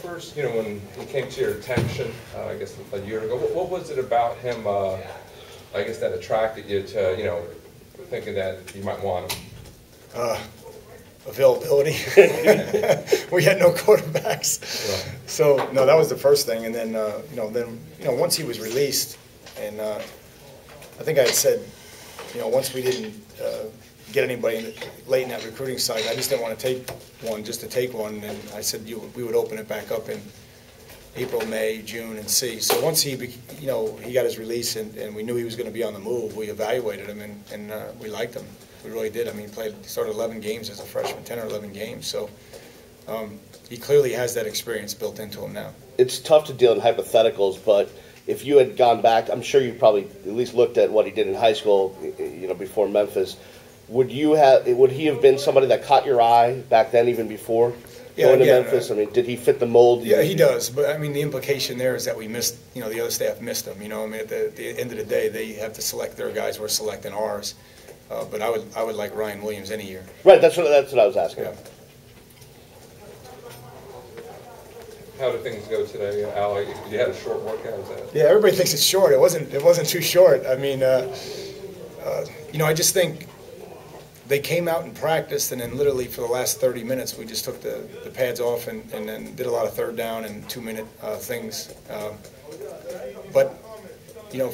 first, when he came to your attention, I guess a year ago, what was it about him, I guess, that attracted you to, thinking that you might want him? Availability. We had no quarterbacks. Right. So, no, that was the first thing. And then, once he was released, and I think I had said, once we didn't get anybody late in that recruiting cycle, I just didn't want to take one just to take one. And I said we would open it back up in April, May, June, and see. So once he got his release and we knew he was going to be on the move, we evaluated him and we liked him. We really did. I mean, he started 11 games as a freshman, 10 or 11 games. So he clearly has that experience built into him now. It's tough to deal in hypotheticals, but if you had gone back, I'm sure you probably at least looked at what he did in high school, before Memphis. Would he have been somebody that caught your eye back then, even before going to Memphis? I mean, did he fit the mold? Yeah, he does. But I mean, the implication there is that we missed. The other staff missed him. I mean, at the end of the day, they have to select their guys. We're selecting ours. But I would like Ryan Williams any year. Right. That's what I was asking. Yeah. How did things go today, Al? You had a short workout. Yeah, everybody thinks it's short. It wasn't too short. I mean, I just think they came out and practiced, and then literally for the last 30 minutes, we just took the pads off and then did a lot of third down and 2-minute things. But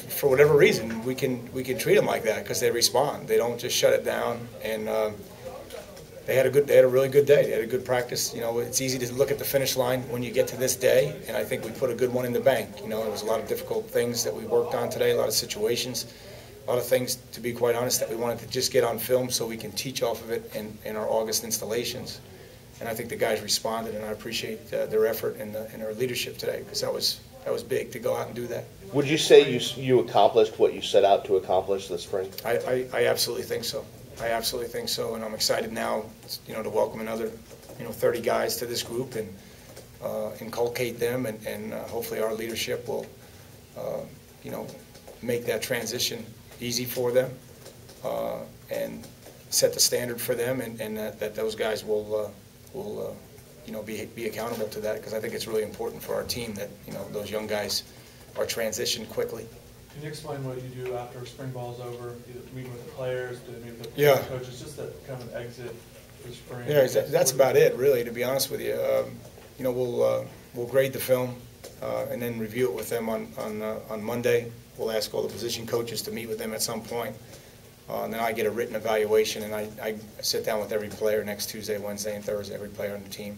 for whatever reason, we can treat them like that because they respond. They don't just shut it down. And they had a really good day. They had a good practice. It's easy to look at the finish line when you get to this day, and I think we put a good one in the bank. It was a lot of difficult things that we worked on today, a lot of situations, a lot of things, to be quite honest, that we wanted to just get on film so we can teach off of it in our August installations. And I think the guys responded, and I appreciate their effort and their leadership today because that was big to go out and do that. Would you say you accomplished what you set out to accomplish this spring? I absolutely think so. I absolutely think so, and I'm excited now, to welcome another, 30 guys to this group and inculcate them, and hopefully our leadership will, make that transition easy for them and set the standard for them, and that those guys will be accountable to that because I think it's really important for our team that those young guys are transitioned quickly. Can you explain what you do after spring ball's over? Meeting with the players, meeting with the coaches, just that kind of exit for spring? Yeah, that's about it, really. To be honest with you, we'll grade the film and then review it with them on Monday. We'll ask all the position coaches to meet with them at some point. And then I get a written evaluation, and I sit down with every player next Tuesday, Wednesday, and Thursday, every player on the team.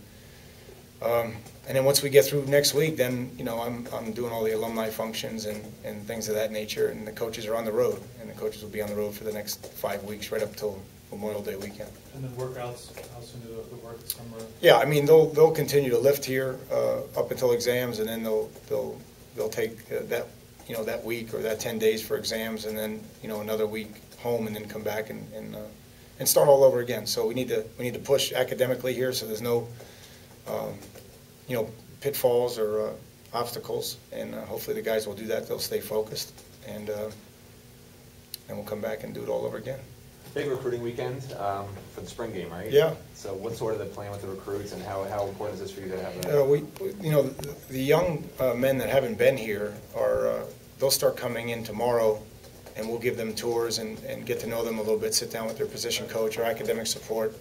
And then once we get through next week, then I'm doing all the alumni functions and things of that nature, and the coaches are on the road, and the coaches will be on the road for the next 5 weeks, right up till Memorial Day weekend. And then workouts, how soon do the work summer? Yeah, I mean they'll continue to lift here up until exams, and then they'll take that week or that 10 days for exams, and then another week home, and then come back and start all over again. So we need to push academically here, so there's no pitfalls or obstacles, and hopefully the guys will do that. They'll stay focused, and we'll come back and do it all over again. Big recruiting weekend for the spring game, right? Yeah. So what's sort of the plan with the recruits, and how important is this for you to have that? The young men that haven't been here they'll start coming in tomorrow, and we'll give them tours and get to know them a little bit, sit down with their position coach or academic support.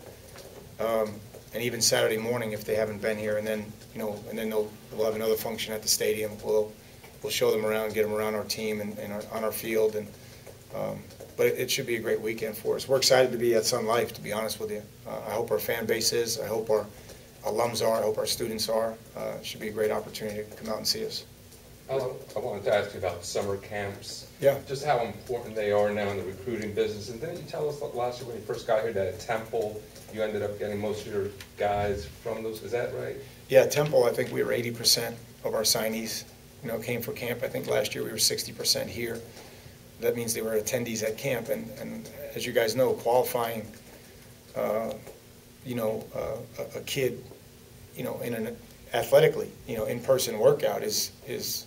And even Saturday morning if they haven't been here, and then we'll have another function at the stadium. We'll show them around, get them around our team and on our field, but it should be a great weekend for us. We're excited to be at Sun Life, to be honest with you. I hope our fan base is. I hope our alums are. I hope our students are. It should be a great opportunity to come out and see us. I wanted to ask you about summer camps. Yeah. Just how important they are now in the recruiting business. And didn't you tell us last year when you first got here that at Temple you ended up getting most of your guys from those? Is that right? Yeah, Temple, I think we were 80% of our signees came for camp. I think last year we were 60% here. That means they were attendees at camp. And as you guys know, qualifying a kid in an athletically in-person workout is there's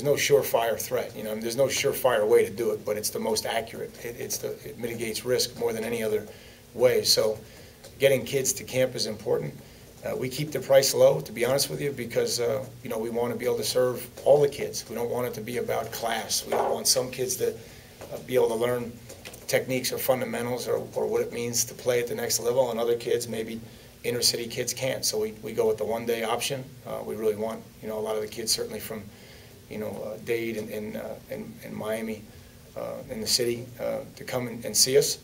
no surefire threat. There's no surefire way to do it, but it's the most accurate. It mitigates risk more than any other way. So getting kids to camp is important. We keep the price low, to be honest with you, because you know, we want to be able to serve all the kids. We don't want it to be about class. We don't want some kids to be able to learn techniques or fundamentals or what it means to play at the next level, and other kids, maybe inner city kids, can't. So we go with the one-day option. We really want, you know, a lot of the kids, certainly from, you know, Dade and Miami, in the city, to come and see us.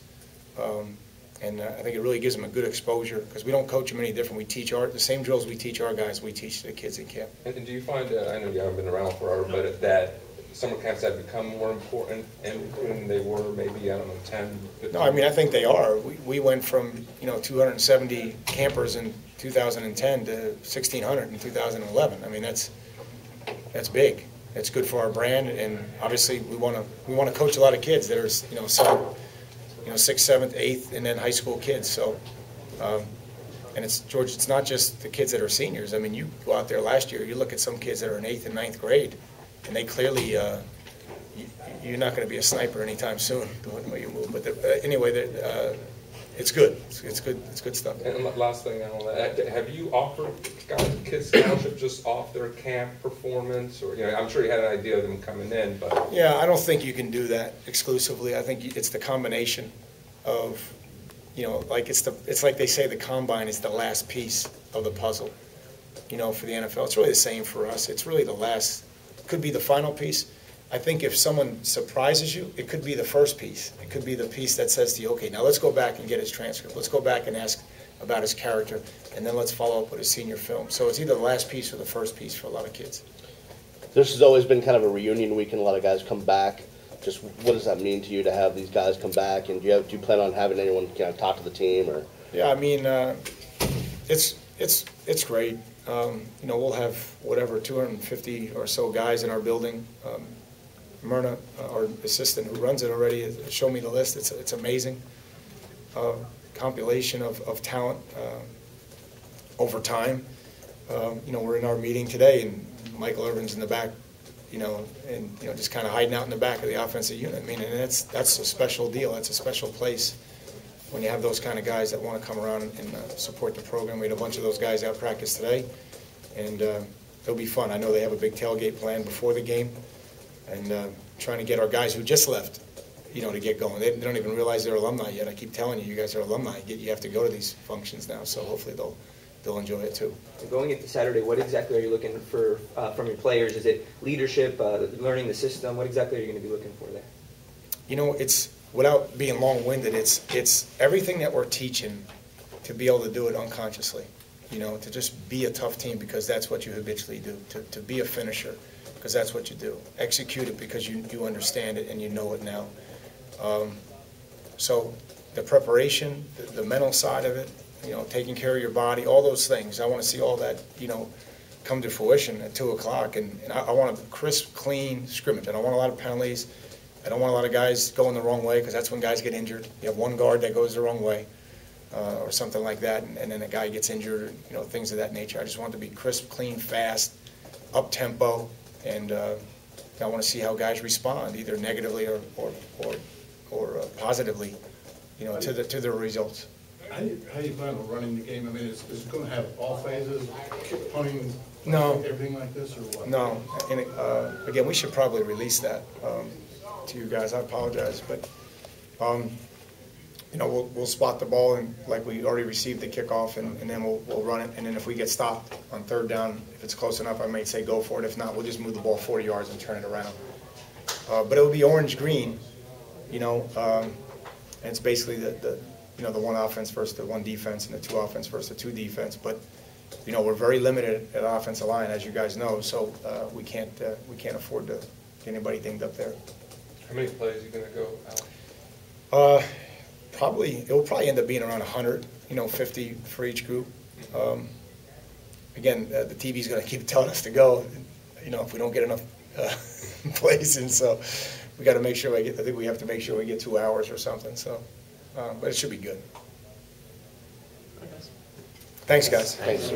And I think it really gives them a good exposure, because we don't coach them any different. We teach the same drills we teach our guys, we teach the kids in camp. And do you find, I know you haven't been around forever, but that summer camps have become more important than they were maybe, I don't know, 10, 15? No, I mean, I think they are. We went from, you know, 270 campers in 2010 to 1,600 in 2011. I mean, that's big. It's good for our brand, and obviously we want to coach a lot of kids that are, you know, some, you know, 6th, 7th, 8th, and then high school kids. So, and it's, George, it's not just the kids that are seniors. I mean, you go out there last year, you look at some kids that are in 8th and 9th grade, and they clearly, you're not going to be a sniper anytime soon, the way you move. But anyway, it's good. It's good. It's good stuff. And last thing on that, have you offered kids scholarship just off their camp performance, or, you know, I'm sure you had an idea of them coming in, but yeah, I don't think you can do that exclusively. I think it's the combination of, you know, like it's like they say the combine is the last piece of the puzzle. You know, for the NFL, it's really the same for us. It's really the last, could be the final piece. I think if someone surprises you, it could be the first piece. It could be the piece that says to you, okay, now let's go back and get his transcript. Let's go back and ask about his character, and then let's follow up with his senior film. So it's either the last piece or the first piece for a lot of kids. This has always been kind of a reunion week, and a lot of guys come back. Just what does that mean to you to have these guys come back? And do you plan on having anyone kind of talk to the team? Or? Yeah, I mean, it's great. You know, we'll have whatever 250 or so guys in our building. Myrna, our assistant who runs it already, showed me the list. It's amazing. Compilation of talent over time. You know, we're in our meeting today, and Michael Irvin's in the back, you know, and, you know, just kind of hiding out in the back of the offensive unit. I mean, and that's a special deal. That's a special place when you have those kind of guys that want to come around and support the program. We had a bunch of those guys out practice today, and it'll be fun. I know they have a big tailgate plan before the game, and trying to get our guys who just left, you know, to get going. They don't even realize they're alumni yet. I keep telling you, you guys are alumni. You have to go to these functions now, so hopefully they'll enjoy it too. Going into Saturday, what exactly are you looking for from your players? Is it leadership, learning the system? What exactly are you going to be looking for there? You know, it's, without being long-winded, it's everything that we're teaching to be able to do it unconsciously. You know, to just be a tough team because that's what you habitually do. To be a finisher because that's what you do. Execute it because you understand it and you know it now. So the preparation, the mental side of it, you know, taking care of your body, all those things. I want to see all that, you know, come to fruition at 2 o'clock. And I want a crisp, clean scrimmage. I don't want a lot of penalties. I don't want a lot of guys going the wrong way because that's when guys get injured. You have one guard that goes the wrong way or something like that, and then a guy gets injured, you know, things of that nature. I just want it to be crisp, clean, fast, up-tempo, and I want to see how guys respond, either negatively or positively, you know, to the results. How do you plan on running the game? I mean, is it going to have all phases, kick, punting, No. everything like this, or what? No, and again, we should probably release that to you guys. I apologize, but you know, we'll spot the ball, and like we already received the kickoff, and then we'll run it. And then if we get stopped on 3rd down, if it's close enough, I may say go for it. If not, we'll just move the ball 40 yards and turn it around. But it'll be orange-green, you know, and it's basically the you know, the 1 offense versus the 1 defense, and the 2 offense versus the 2 defense. But you know, we're very limited at offensive line, as you guys know, so we can't afford to get anybody dinged up there. How many plays are you going to go out? It'll probably end up being around 100, you know, 50 for each group. Again, the TV's going to keep telling us to go, you know, if we don't get enough plays in. So we got to make sure I think we have to make sure we get 2 hours or something. So, but it should be good. Thanks, guys. Thanks.